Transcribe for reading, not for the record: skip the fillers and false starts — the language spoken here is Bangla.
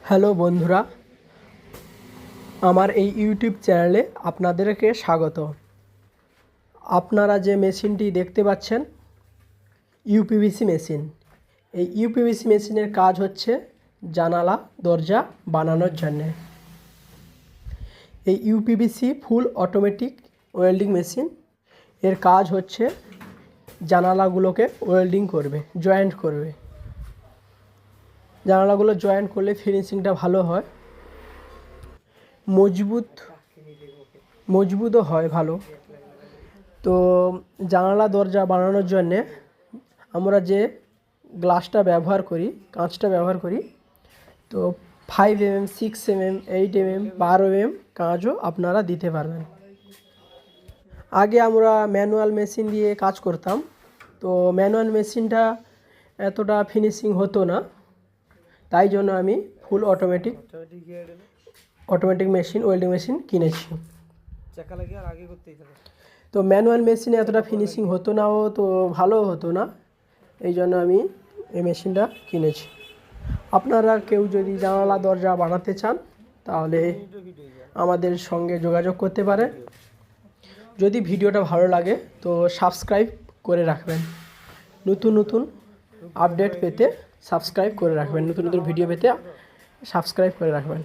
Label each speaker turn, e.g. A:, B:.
A: হ্যালো বন্ধুরা, আমার এই ইউটিউব চ্যানেলে আপনাদেরকে স্বাগত। আপনারা যে মেশিনটি দেখতে পাচ্ছেন ইউপিভিসি মেশিন। এই ইউপিভিসি মেশিনের কাজ হচ্ছে জানালা দরজা বানানোর জন্যে। এই uPVC full automatic welding machine, এর কাজ হচ্ছে জানালাগুলোকে ওয়েল্ডিং করবে, জয়েন্ট করবে। জানালাগুলো জয়েন্ট করলে ফিনিশিংটা ভালো হয়, মজবুতও হয় ভালো। তো জানালা দরজা বানানোর জন্যে আমরা যে গ্লাসটা ব্যবহার করি, কাঁচটা ব্যবহার করি, তো 5 mm, 6 mm, 8 mm, 12 mm কাঁচও আপনারা দিতে পারবেন। আগে আমরা ম্যানুয়াল মেশিন দিয়ে কাজ করতাম, তো ম্যানুয়াল মেশিনটা এতটা ফিনিশিং হতো না, তাই জন্য আমি full automatic machine, welding machine কিনেছি। তো ম্যানুয়াল মেশিনে এতটা ফিনিশিং হতো না, ও তো ভালো হতো না, এই জন্য আমি এই মেশিনটা কিনেছি। আপনারা কেউ যদি জানালা দরজা বানাতে চান তাহলে আমাদের সঙ্গে যোগাযোগ করতে পারেন। যদি ভিডিওটা ভালো লাগে তো সাবস্ক্রাইব করে রাখবেন। নতুন নতুন আপডেট পেতে সাবস্ক্রাইব করে রাখবেন, নতুন নতুন ভিডিও পেতে সাবস্ক্রাইব করে রাখবেন।